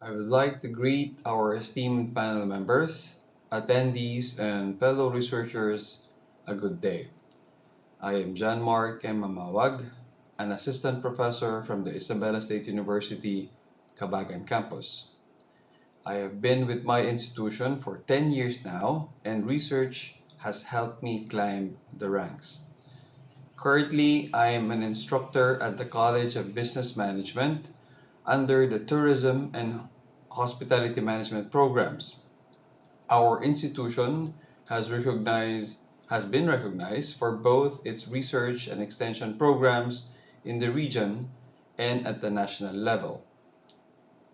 I would like to greet our esteemed panel members, attendees, and fellow researchers a good day. I am John Mark M. Mamawag, an assistant professor from the Isabela State University, Cabagan campus. I have been with my institution for 10 years now, and research has helped me climb the ranks. Currently, I am an instructor at the College of Business Management under the Tourism and Hospitality Management programs. Our institution has been recognized for both its research and extension programs in the region and at the national level.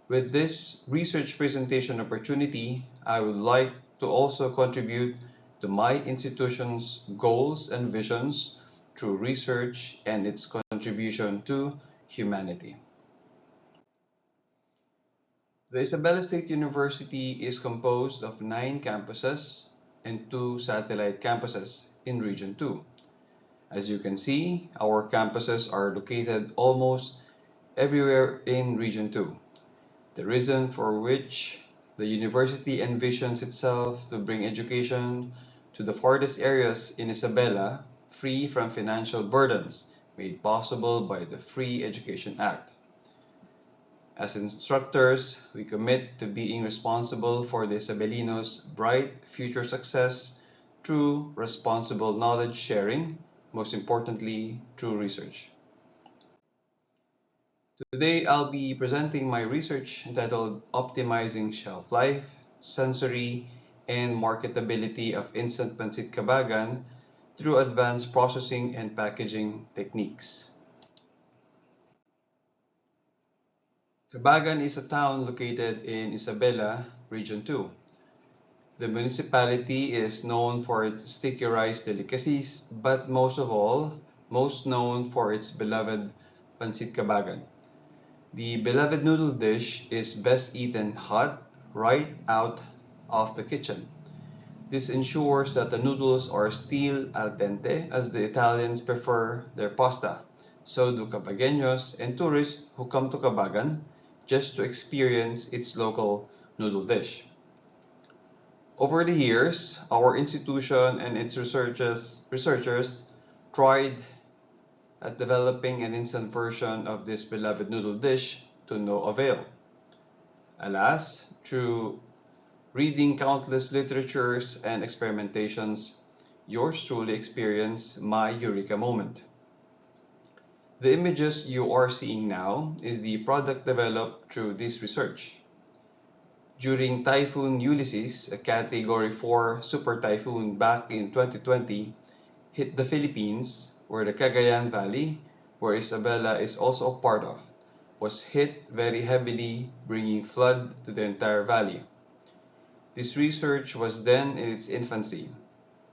With this research presentation opportunity, I would like to also contribute to my institution's goals and visions through research and its contribution to humanity. The Isabela State University is composed of 9 campuses and 2 satellite campuses in Region 2. As you can see, our campuses are located almost everywhere in Region 2. The reason for which the university envisions itself to bring education to the farthest areas in Isabela, free from financial burdens, made possible by the Free Education Act. As instructors, we commit to being responsible for the Isabelinos' bright future success through responsible knowledge sharing, most importantly, through research. Today, I'll be presenting my research entitled Optimizing Shelf Life, Sensory, and Marketability of Instant Pansit Cabagan through Advanced Processing and Packaging Techniques. Cabagan is a town located in Isabela, Region 2. The municipality is known for its sticky rice delicacies, but most of all, most known for its beloved Pansit Cabagan. The beloved noodle dish is best eaten hot, right out of the kitchen. This ensures that the noodles are still al dente, as the Italians prefer their pasta. So do Cabagueños and tourists who come to Cabagan just to experience its local noodle dish. Over the years, our institution and its researchers tried at developing an instant version of this beloved noodle dish to no avail. Alas, through reading countless literatures and experimentations, yours truly experienced my eureka moment. The images you are seeing now is the product developed through this research. During Typhoon Ulysses, a Category 4 super typhoon back in 2020, hit the Philippines, where the Cagayan Valley, where Isabela is also a part of, was hit very heavily, bringing flood to the entire valley. This research was then in its infancy,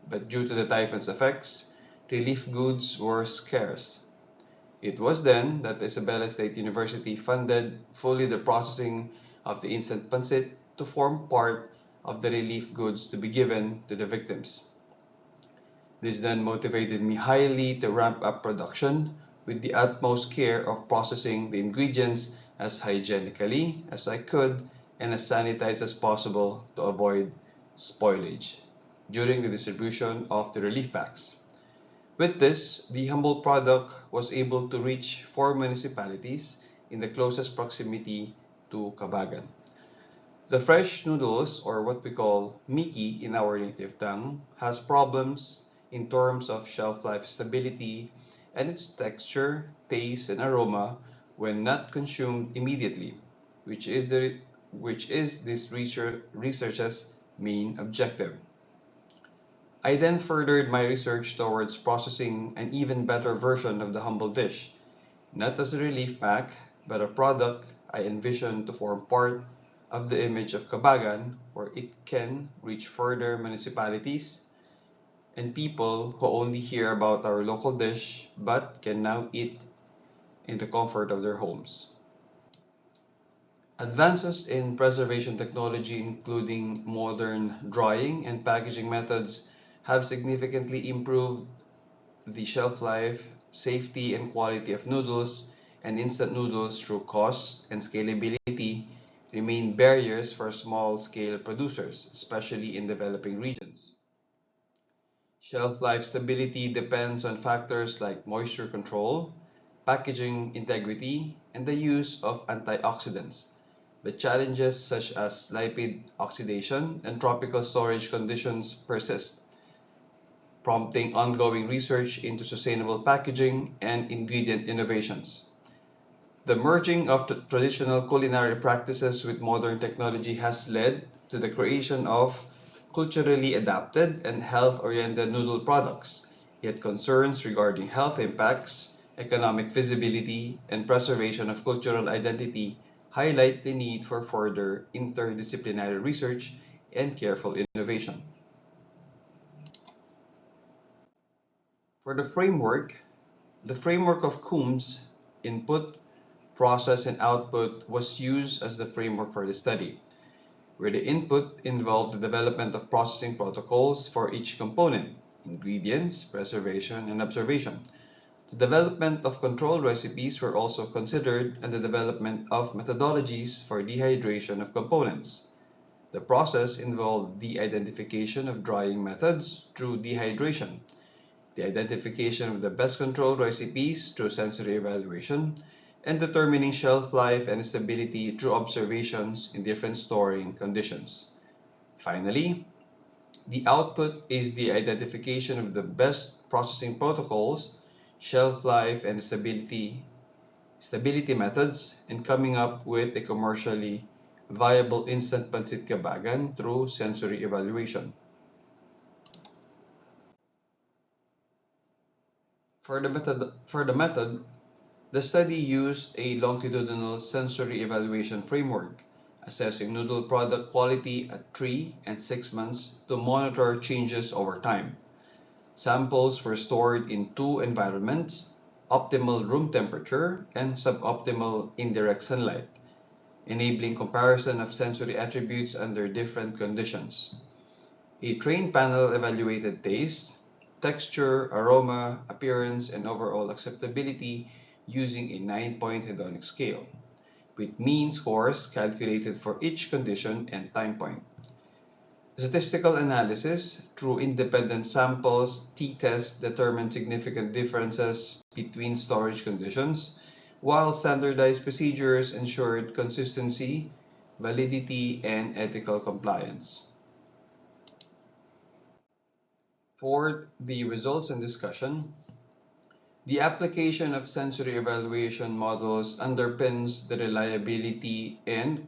but due to the typhoon's effects, relief goods were scarce. It was then that Isabela State University funded fully the processing of the instant pansit to form part of the relief goods to be given to the victims. This then motivated me highly to ramp up production with the utmost care of processing the ingredients as hygienically as I could and as sanitized as possible to avoid spoilage during the distribution of the relief packs. With this, the humble product was able to reach 4 municipalities in the closest proximity to Cabagan. The fresh noodles, or what we call Miki in our native tongue, has problems in terms of shelf life stability and its texture, taste, and aroma when not consumed immediately, which is this research's main objective. I then furthered my research towards processing an even better version of the humble dish, not as a relief pack, but a product I envisioned to form part of the image of Cabagan, where it can reach further municipalities and people who only hear about our local dish but can now eat in the comfort of their homes. Advances in preservation technology, including modern drying and packaging methods, have significantly improved the shelf life, safety, and quality of noodles and instant noodles through cost and scalability, remain barriers for small-scale producers, especially in developing regions. Shelf life stability depends on factors like moisture control, packaging integrity, and the use of antioxidants. But challenges such as lipid oxidation and tropical storage conditions persist, prompting ongoing research into sustainable packaging and ingredient innovations. The merging of traditional culinary practices with modern technology has led to the creation of culturally adapted and health-oriented noodle products, yet concerns regarding health impacts, economic feasibility, and preservation of cultural identity highlight the need for further interdisciplinary research and careful innovation. For the framework of Coombs, input, process, and output was used as the framework for the study, where the input involved the development of processing protocols for each component, ingredients, preservation, and observation. The development of control recipes were also considered and the development of methodologies for dehydration of components. The process involved the identification of drying methods through dehydration, the identification of the best control recipes through sensory evaluation, and determining shelf life and stability through observations in different storing conditions. Finally, the output is the identification of the best processing protocols, shelf life and stability methods, and coming up with a commercially viable instant Pansit Cabagan through sensory evaluation. For the method, the study used a longitudinal sensory evaluation framework, assessing noodle product quality at 3 and 6 months to monitor changes over time. Samples were stored in two environments: optimal room temperature and suboptimal indirect sunlight, enabling comparison of sensory attributes under different conditions. A trained panel evaluated taste, texture, aroma, appearance, and overall acceptability using a 9-point hedonic scale, with mean scores calculated for each condition and time point. Statistical analysis through independent samples t-tests determined significant differences between storage conditions, while standardized procedures ensured consistency, validity, and ethical compliance. For the results and discussion, the application of sensory evaluation models underpins the reliability and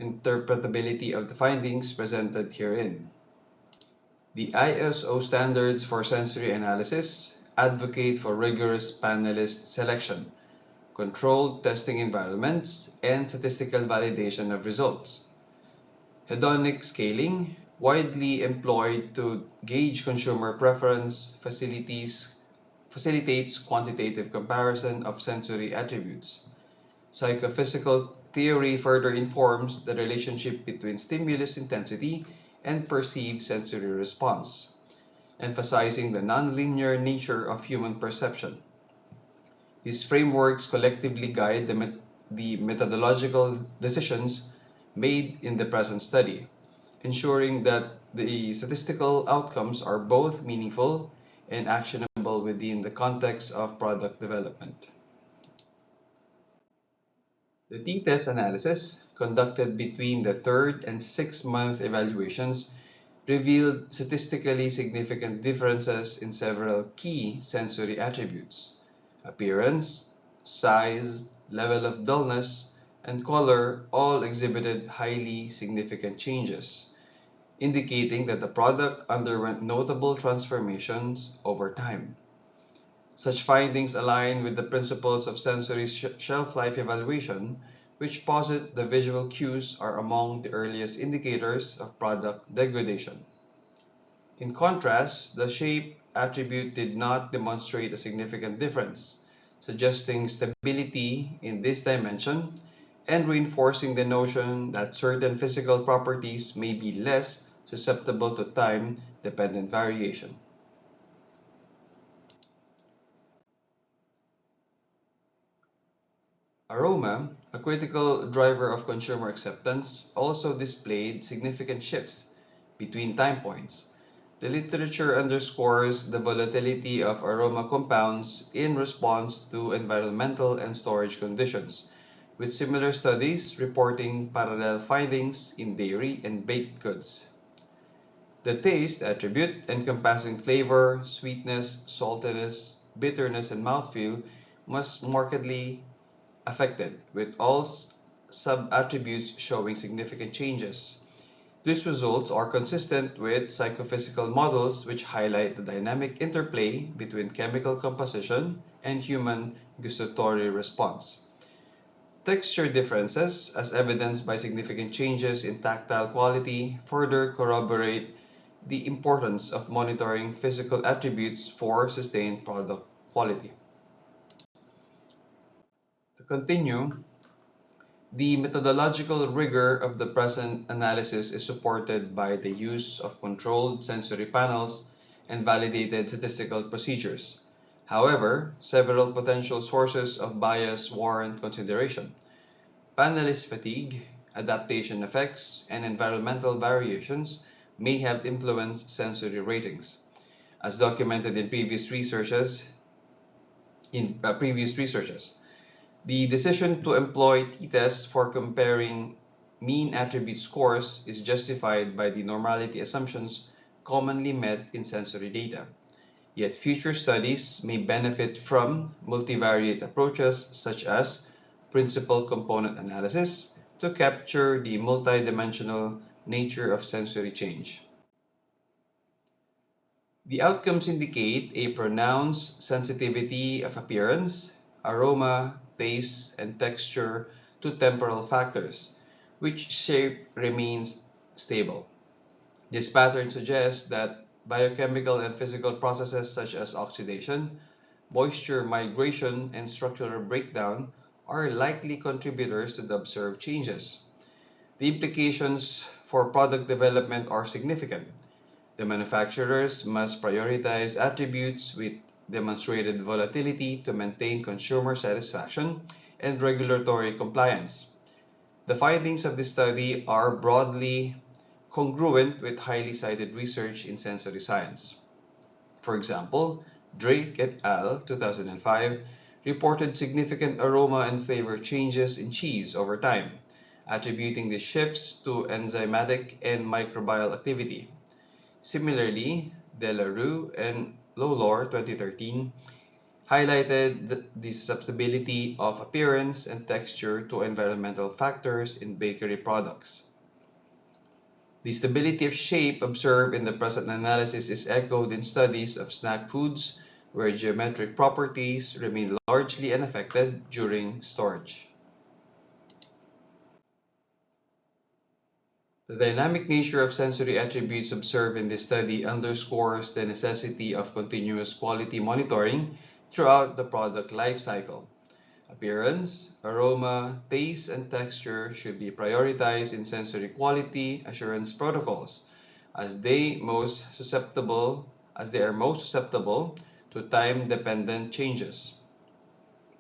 interpretability of the findings presented herein. The ISO standards for sensory analysis advocate for rigorous panelist selection, controlled testing environments, and statistical validation of results. Hedonic scaling, widely employed to gauge consumer preference, facilitates quantitative comparison of sensory attributes. Psychophysical theory further informs the relationship between stimulus intensity and perceived sensory response, emphasizing the nonlinear nature of human perception. These frameworks collectively guide the methodological decisions made in the present study, ensuring that the statistical outcomes are both meaningful and actionable within the context of product development. The t-test analysis, conducted between the 3rd and 6th-month evaluations, revealed statistically significant differences in several key sensory attributes: appearance, size, level of dullness, and color all exhibited highly significant changes, indicating that the product underwent notable transformations over time. Such findings align with the principles of sensory shelf life evaluation, which posit the visual cues are among the earliest indicators of product degradation. In contrast, the shape attribute did not demonstrate a significant difference, suggesting stability in this dimension and reinforcing the notion that certain physical properties may be less susceptible to time-dependent variation. Aroma, a critical driver of consumer acceptance, also displayed significant shifts between time points. The literature underscores the volatility of aroma compounds in response to environmental and storage conditions, with similar studies reporting parallel findings in dairy and baked goods. The taste attribute, encompassing flavor, sweetness, saltiness, bitterness, and mouthfeel, was markedly affected, with all sub-attributes showing significant changes. These results are consistent with psychophysical models which highlight the dynamic interplay between chemical composition and human gustatory response. Texture differences, as evidenced by significant changes in tactile quality, further corroborate the importance of monitoring physical attributes for sustained product quality. To continue, the methodological rigor of the present analysis is supported by the use of controlled sensory panels and validated statistical procedures. However, several potential sources of bias warrant consideration. Panelist fatigue, adaptation effects, and environmental variations may have influenced sensory ratings, as documented in previous researches. The decision to employ t-tests for comparing mean attribute scores is justified by the normality assumptions commonly met in sensory data. Yet future studies may benefit from multivariate approaches such as principal component analysis to capture the multidimensional nature of sensory change. The outcomes indicate a pronounced sensitivity of appearance, aroma, taste, and texture to temporal factors, which shape remains stable. This pattern suggests that biochemical and physical processes such as oxidation, moisture migration, and structural breakdown are likely contributors to the observed changes. The implications for product development are significant. The manufacturers must prioritize attributes with demonstrated volatility to maintain consumer satisfaction and regulatory compliance. The findings of this study are broadly congruent with highly cited research in sensory science. For example, Drake et al. 2005 reported significant aroma and flavor changes in cheese over time, attributing the shifts to enzymatic and microbial activity. Similarly, Delarue and Lolor 2013 highlighted the susceptibility of appearance and texture to environmental factors in bakery products. The stability of shape observed in the present analysis is echoed in studies of snack foods where geometric properties remain largely unaffected during storage. The dynamic nature of sensory attributes observed in this study underscores the necessity of continuous quality monitoring throughout the product life cycle. Appearance, aroma, taste, and texture should be prioritized in sensory quality assurance protocols as they are most susceptible to time-dependent changes.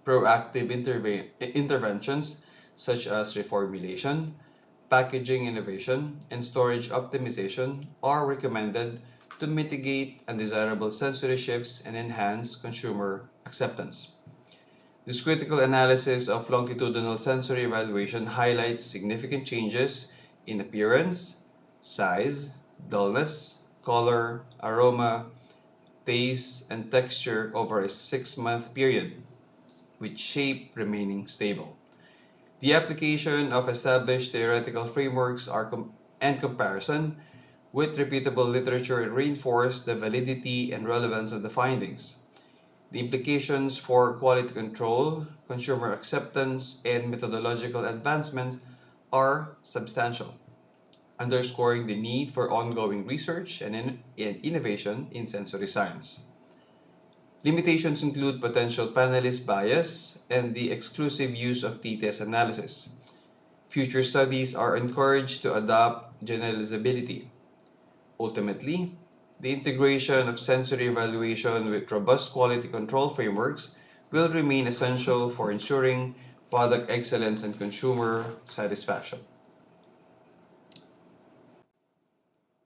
Proactive interventions such as reformulation, packaging innovation, and storage optimization are recommended to mitigate undesirable sensory shifts and enhance consumer acceptance. This critical analysis of longitudinal sensory evaluation highlights significant changes in appearance, size, dullness, color, aroma, taste, and texture over a 6-month period, with shape remaining stable. The application of established theoretical frameworks and comparison with reputable literature reinforce the validity and relevance of the findings. The implications for quality control, consumer acceptance, and methodological advancement are substantial, underscoring the need for ongoing research and innovation in sensory science. Limitations include potential panelist bias and the exclusive use of t-test analysis. Future studies are encouraged to adopt generalizability. Ultimately, the integration of sensory evaluation with robust quality control frameworks will remain essential for ensuring product excellence, and consumer satisfaction.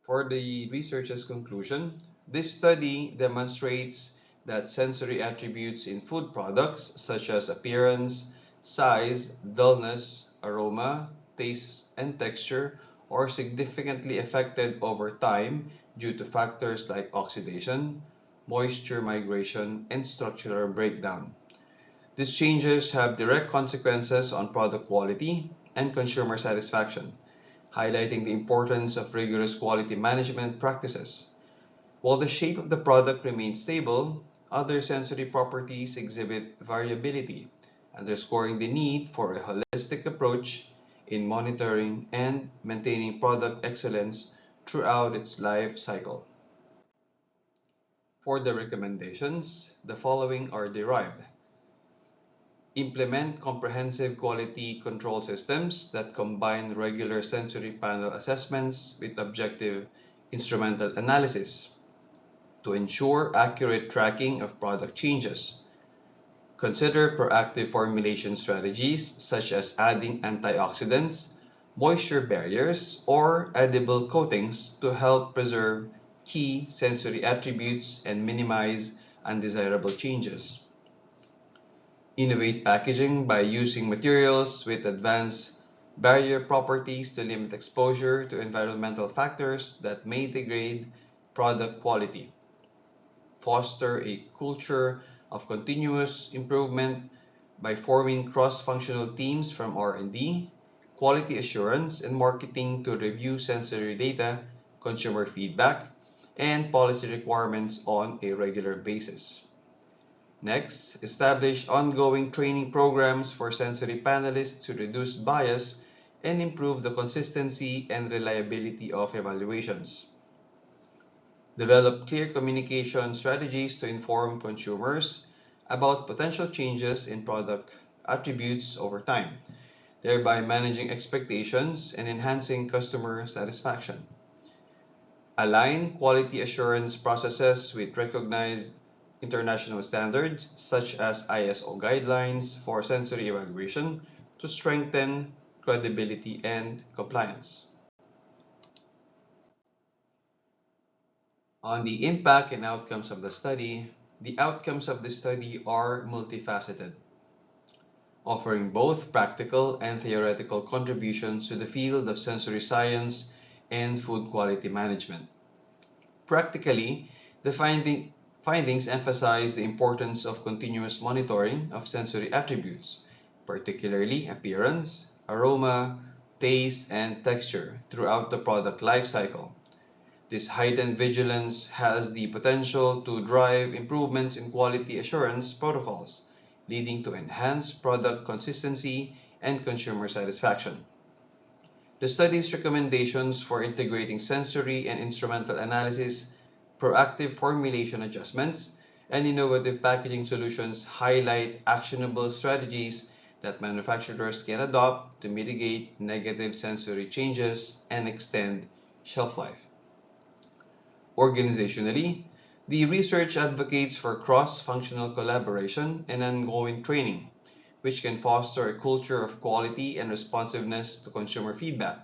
For the researcher's conclusion, this study demonstrates that sensory attributes in food products such as appearance, size, dullness, aroma, taste, and texture are significantly affected over time due to factors like oxidation, moisture migration, and structural breakdown. These changes have direct consequences on product quality and consumer satisfaction, highlighting the importance of rigorous quality management practices. While the shape of the product remains stable, other sensory properties exhibit variability, underscoring the need for a holistic approach in monitoring and maintaining product excellence throughout its life cycle. For the recommendations, the following are derived. Implement comprehensive quality control systems that combine regular sensory panel assessments with objective instrumental analysis to ensure accurate tracking of product changes. Consider proactive formulation strategies such as adding antioxidants, moisture barriers, or edible coatings to help preserve key sensory attributes and minimize undesirable changes. Innovate packaging by using materials with advanced barrier properties to limit exposure to environmental factors that may degrade product quality. Foster a culture of continuous improvement by forming cross-functional teams from R&D, quality assurance, and marketing to review sensory data, consumer feedback, and policy requirements on a regular basis. Next, establish ongoing training programs for sensory panelists to reduce bias and improve the consistency and reliability of evaluations. Develop clear communication strategies to inform consumers about potential changes in product attributes over time, thereby managing expectations and enhancing customer satisfaction. Align quality assurance processes with recognized international standards such as ISO guidelines for sensory evaluation to strengthen credibility and compliance. On the impact and outcomes of the study, the outcomes of the study are multifaceted, offering both practical and theoretical contributions to the field of sensory science and food quality management. Practically, the findings emphasize the importance of continuous monitoring of sensory attributes, particularly appearance, aroma, taste, and texture throughout the product life cycle. This heightened vigilance has the potential to drive improvements in quality assurance protocols, leading to enhanced product consistency and consumer satisfaction. The study's recommendations for integrating sensory and instrumental analysis, proactive formulation adjustments, and innovative packaging solutions highlight actionable strategies that manufacturers can adopt to mitigate negative sensory changes and extend shelf life. Organizationally, the research advocates for cross-functional collaboration and ongoing training, which can foster a culture of quality and responsiveness to consumer feedback.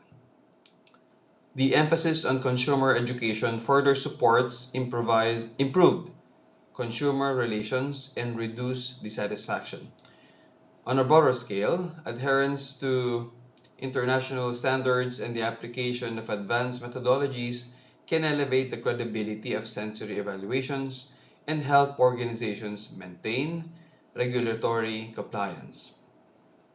The emphasis on consumer education further supports improved consumer relations and reduced dissatisfaction. On a broader scale, adherence to international standards and the application of advanced methodologies can elevate the credibility of sensory evaluations and help organizations maintain regulatory compliance.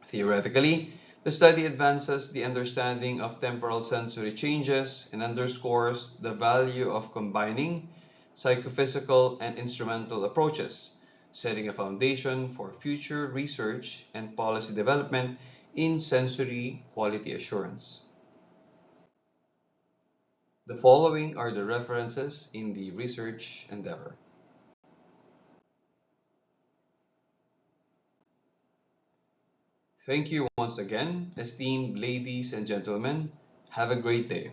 Theoretically, the study advances the understanding of temporal sensory changes and underscores the value of combining psychophysical and instrumental approaches, setting a foundation for future research and policy development in sensory quality assurance. The following are the references in the research endeavor. Thank you once again, esteemed ladies and gentlemen. Have a great day.